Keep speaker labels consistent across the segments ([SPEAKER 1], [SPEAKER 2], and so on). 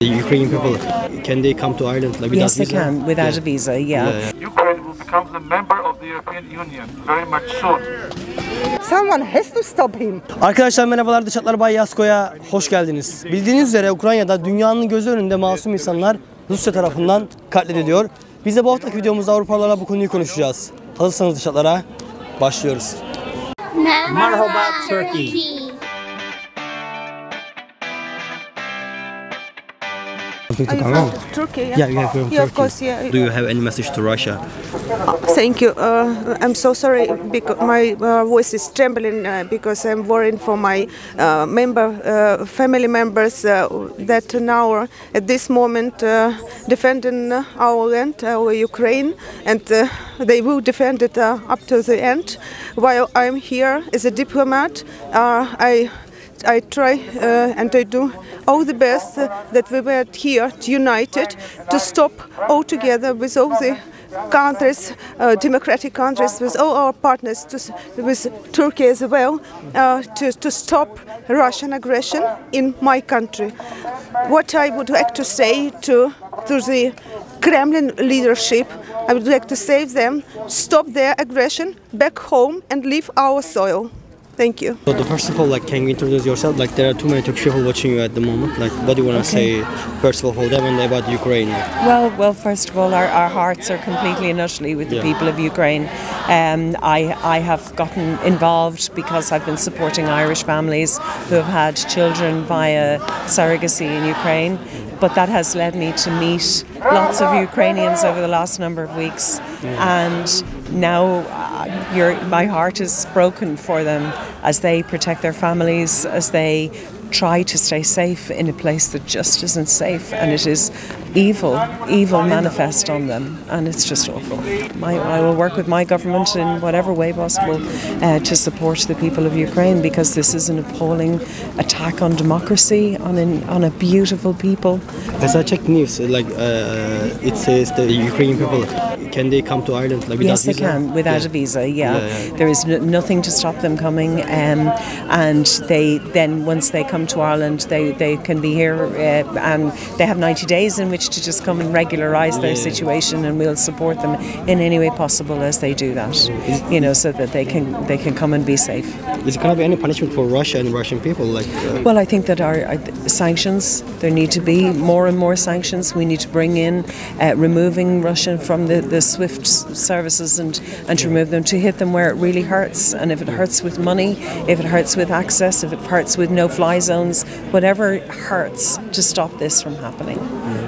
[SPEAKER 1] The Ukrainian people, can they come to Ireland like without
[SPEAKER 2] Yes,
[SPEAKER 1] visa?
[SPEAKER 2] they can, without a visa,
[SPEAKER 3] Ukraine will become a member of the European Union very much soon.
[SPEAKER 4] Someone has to stop him.
[SPEAKER 1] Arkadaşlar merhabalar, Dışatlar Bay Yasko'ya hoş geldiniz. Bildiğiniz üzere Ukrayna'da dünyanın gözü önünde masum insanlar Rusya tarafından katlediliyor. Biz de bu haftaki videomuzda Avrupalılarla bu konuyu konuşacağız. Hazırsanız Dışatlar'a başlıyoruz.
[SPEAKER 5] Merhaba Turkey.
[SPEAKER 4] Turkey,
[SPEAKER 1] Yeah, from
[SPEAKER 4] yeah, of course, yeah.
[SPEAKER 1] Do you have any message to Russia?
[SPEAKER 4] Thank you. I'm so sorry because my voice is trembling because I'm worried for my family members that now at this moment defending our land, our Ukraine, and they will defend it up to the end. While I'm here as a diplomat, I try and I do all the best that we were here united to stop altogether with all the countries, democratic countries, with all our partners, with Turkey as well, to stop Russian aggression in my country. What I would like to say to the Kremlin leadership, I would like to say them, stop their aggression back home and leave our soil. Thank you.
[SPEAKER 1] So first of all, can you introduce yourself? There are too many Turkish people watching you at the moment. What do you want to say first of all for them and about Ukraine?
[SPEAKER 2] Well, first of all, our hearts are completely and utterly with the people of Ukraine. I have gotten involved because I've been supporting Irish families who have had children via surrogacy in Ukraine. But that has led me to meet lots of Ukrainians over the last number of weeks, and now my heart is broken for them as they protect their families, as they try to stay safe in a place that just isn't safe, and it is evil manifest on them, and it's just awful. I will work with my government in whatever way possible to support the people of Ukraine, because this is an appalling attack on democracy, on a beautiful people.
[SPEAKER 1] As I checked news, it says the Ukrainian people, can they come to Ireland without visa?
[SPEAKER 2] Yes, they can, without a visa, There is nothing to stop them coming, and they then, once they come to Ireland, they can be here, and they have 90 days in which to just come and regularise their situation, and we'll support them in any way possible as they do that, so that they can come and be safe.
[SPEAKER 1] Is there going to be any punishment for Russia and Russian people?
[SPEAKER 2] Well, I think that our sanctions, there need to be more and more sanctions. We need to bring in removing Russia from the SWIFT services and to remove them, to hit them where it really hurts. And if it hurts with money, if it hurts with access, if it hurts with no-fly zones, whatever hurts, to stop this from happening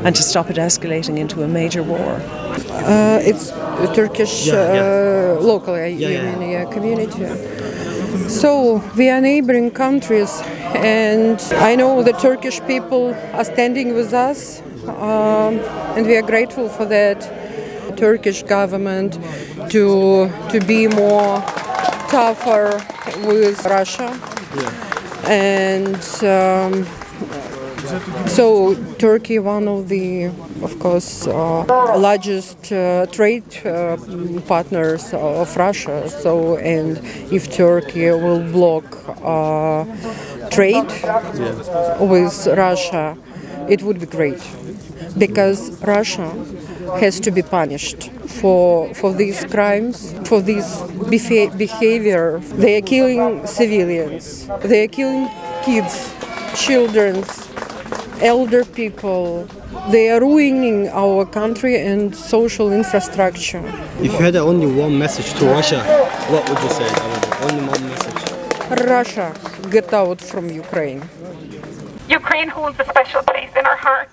[SPEAKER 2] and to stop it escalating into a major war.
[SPEAKER 6] It's a Turkish local community. So we are neighboring countries, and I know the Turkish people are standing with us, and we are grateful for that. Turkish government to be more tougher with Russia, and so Turkey, one of the, of course, largest trade partners of Russia. So, and if Turkey will block trade with Russia, it would be great, because Russia has to be punished for these crimes, for this behavior. They are killing civilians, they are killing kids, children, elder people. They are ruining our country and social infrastructure.
[SPEAKER 1] If you had only one message to Russia, what would you say? Only one message.
[SPEAKER 6] Russia, get out from Ukraine.
[SPEAKER 7] Ukraine holds a special place in our heart.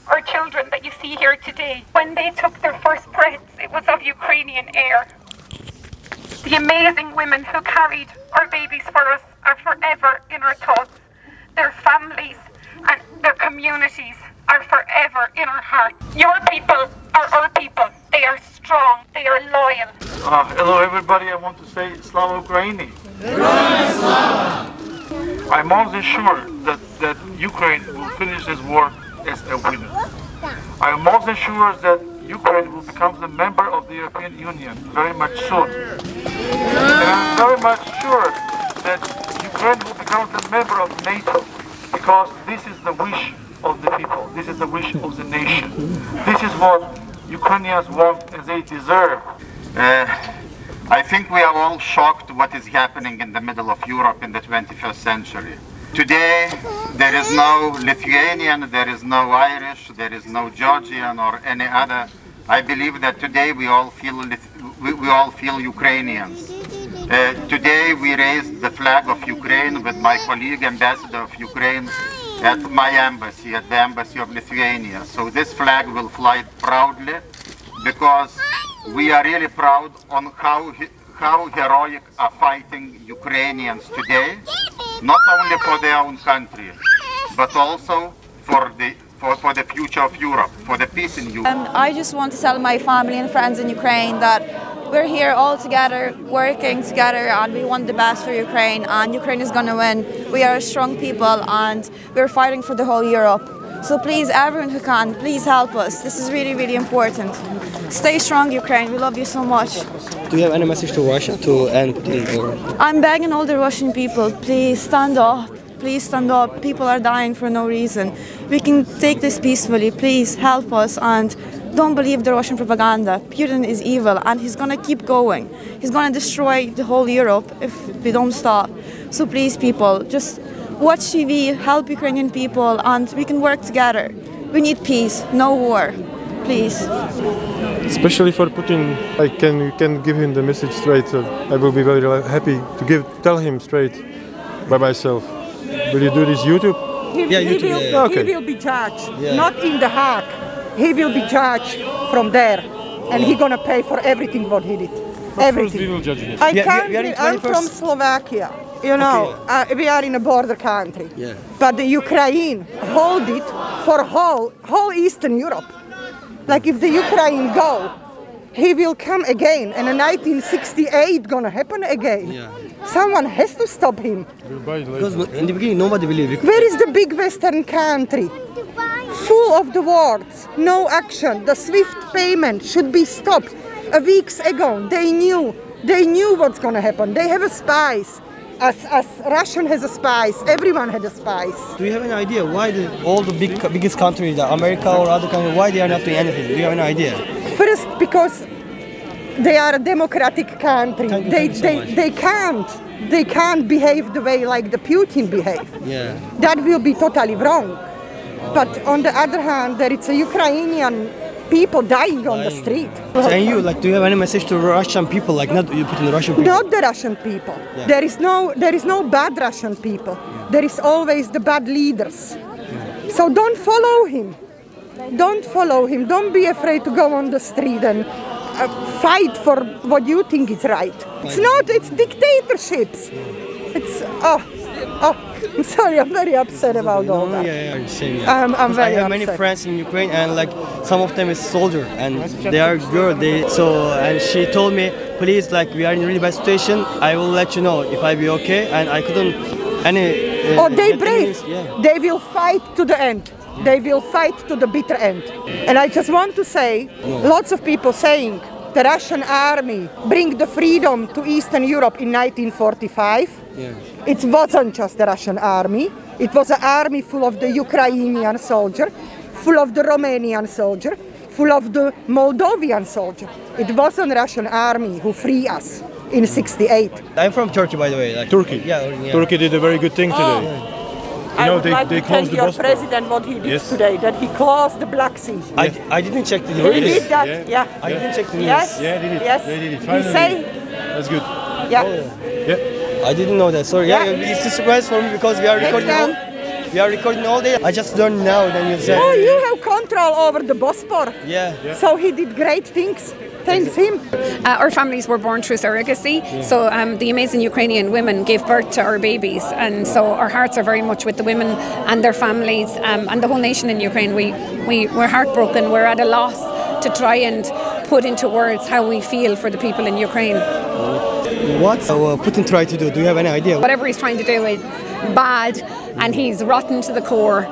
[SPEAKER 7] Our children that you see here today, when they took their first breaths, it was of Ukrainian air. The amazing women who carried our babies for us are forever in our thoughts. Their families and their communities are forever in our heart. Your people are our people. They are strong. They are loyal.
[SPEAKER 3] Hello everybody, I want to say Slava Ukraini. I'm almost sure that Ukraine will finish this war as a winner. I am also sure that Ukraine will become a member of the European Union very much soon. And I'm very much sure that Ukraine will become a member of NATO, because this is the wish of the people. This is the wish of the nation. This is what Ukrainians want and they deserve.
[SPEAKER 8] I think we are all shocked what is happening in the middle of Europe in the 21st century. Today, there is no Lithuanian, there is no Irish, there is no Georgian or any other. I believe that today we all feel Ukrainians. Today we raised the flag of Ukraine with my colleague ambassador of Ukraine at my embassy, at the embassy of Lithuania. So this flag will fly proudly because we are really proud on how heroic are fighting Ukrainians today, not only for their own country, but also for the future of Europe, for the peace in Europe.
[SPEAKER 9] I just want to tell my family and friends in Ukraine that we're here all together, working together, and we want the best for Ukraine, and Ukraine is going to win. We are a strong people, and we're fighting for the whole Europe. So please, everyone who can, please help us. This is really, really important. Stay strong, Ukraine. We love you so much.
[SPEAKER 1] Do you have any message to Russia to end Putin?
[SPEAKER 9] I'm begging all the Russian people, please stand up. Please stand up. People are dying for no reason. We can take this peacefully. Please help us and don't believe the Russian propaganda. Putin is evil and he's going to keep going. He's going to destroy the whole Europe if we don't stop. So please, people, just watch TV, help Ukrainian people, and we can work together. We need peace, no war. Please.
[SPEAKER 10] Especially for Putin, you can give him the message straight. I will be very happy to tell him straight by myself. Will you do this YouTube?
[SPEAKER 6] He will be judged, not in the hack. He will be judged from there, and he's gonna pay for everything what he did. Everything.
[SPEAKER 10] We will judge him.
[SPEAKER 6] I'm from Slovakia. You know, we are in a border country.
[SPEAKER 1] Yeah.
[SPEAKER 6] But the Ukraine hold it for whole Eastern Europe. Like if the Ukraine go, he will come again, and in 1968 gonna happen again.
[SPEAKER 1] Yeah.
[SPEAKER 6] Someone has to stop him.
[SPEAKER 1] Because in the beginning nobody believed it.
[SPEAKER 6] Where is the big Western country? Full of the words, no action. The SWIFT payment should be stopped. A weeks ago, they knew what's gonna happen. They have a spies. As Russian has a spies, everyone had a spies.
[SPEAKER 1] Do you have any idea why all the biggest countries, America or other countries, why they are not doing anything? Do you have any idea?
[SPEAKER 6] First, because they are a democratic country. They can't behave the way like the Putin behave.
[SPEAKER 1] Yeah.
[SPEAKER 6] That will be totally wrong. But on the other hand, there is a Ukrainian people dying on the street.
[SPEAKER 1] So, and you, do you have any message to Russian people, not you put in the Russian people?
[SPEAKER 6] Not the Russian people.
[SPEAKER 1] Yeah.
[SPEAKER 6] There is no bad Russian people. There is always the bad leaders. So don't follow him. Don't follow him. Don't be afraid to go on the street and fight for what you think is right. It's dictatorships. It's I'm sorry, I'm very upset about all that.
[SPEAKER 1] Yeah, same.
[SPEAKER 6] I'm very
[SPEAKER 1] I have many friends in Ukraine, and some of them is soldier, and they are girl. And she told me, please, we are in a really bad situation. I will let you know if I be okay. And I couldn't
[SPEAKER 6] they brave. They will fight to the end. They will fight to the bitter end. And I just want to say, lots of people saying the Russian army bring the freedom to Eastern Europe in 1945.
[SPEAKER 1] Yeah.
[SPEAKER 6] It wasn't just the Russian army. It was an army full of the Ukrainian soldier, full of the Romanian soldier, full of the Moldovan soldier. It wasn't the Russian army who freed us in '68.
[SPEAKER 1] I'm from Turkey, by the way.
[SPEAKER 10] Turkey.
[SPEAKER 1] Yeah.
[SPEAKER 10] Turkey did a very good thing today.
[SPEAKER 6] I would like to thank your president what he did today, that he closed the Black Sea.
[SPEAKER 1] I didn't check the
[SPEAKER 6] He
[SPEAKER 1] news.
[SPEAKER 6] did that, yeah.
[SPEAKER 1] I didn't check the news.
[SPEAKER 6] Yes,
[SPEAKER 10] Yeah, they did.
[SPEAKER 6] yes.
[SPEAKER 10] They did it.
[SPEAKER 6] He
[SPEAKER 10] Finally.
[SPEAKER 6] say,
[SPEAKER 10] That's good.
[SPEAKER 6] yeah.
[SPEAKER 10] Yeah.
[SPEAKER 1] I didn't know that. Sorry. Yeah, it's a surprise for me because we are recording. We are recording all day. I just learned now. Then you said.
[SPEAKER 6] Oh, you have control over the Bosphor.
[SPEAKER 1] Yeah.
[SPEAKER 6] So he did great things. Thanks him.
[SPEAKER 11] Our families were born through surrogacy, so the amazing Ukrainian women gave birth to our babies, and so our hearts are very much with the women and their families and the whole nation in Ukraine. We're heartbroken. We're at a loss to try and put into words how we feel for the people in Ukraine.
[SPEAKER 1] What Putin tried to do? Do you have any idea?
[SPEAKER 11] Whatever he's trying to do is bad, and he's rotten to the core,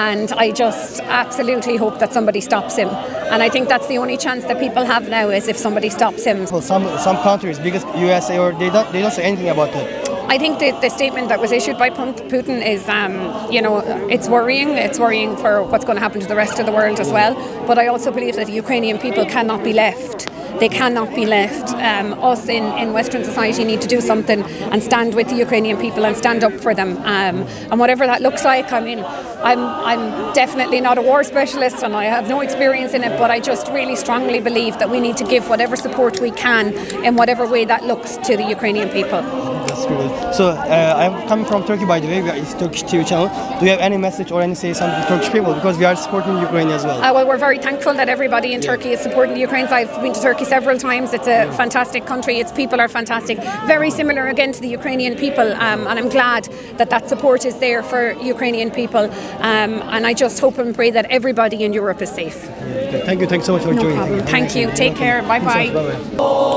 [SPEAKER 11] and I just absolutely hope that somebody stops him. And I think that's the only chance that people have now is if somebody stops him.
[SPEAKER 1] Well, some countries, because USA, or they don't say anything about it.
[SPEAKER 11] I think the statement that was issued by Putin is, it's worrying. It's worrying for what's going to happen to the rest of the world as well. But I also believe that the Ukrainian people cannot be left. They cannot be left. Us in Western society need to do something and stand with the Ukrainian people and stand up for them. And whatever that looks like, I mean, I'm definitely not a war specialist and I have no experience in it, but I just really strongly believe that we need to give whatever support we can in whatever way that looks to the Ukrainian people.
[SPEAKER 1] That's good. So I'm coming from Turkey, by the way. It's a Turkish TV channel. Do you have any message or any say something to Turkish people? Because we are supporting Ukraine as well.
[SPEAKER 11] Well, we're very thankful that everybody in Turkey is supporting the Ukrainians. I've been to Turkey several times. It's a fantastic country. Its people are fantastic. Very similar again to the Ukrainian people. And I'm glad that that support is there for Ukrainian people. And I just hope and pray that everybody in Europe is safe.
[SPEAKER 1] Okay, thank you. Thanks so much for joining.
[SPEAKER 11] No problem. Thank you. Take care. Bye-bye.
[SPEAKER 1] Bye-bye.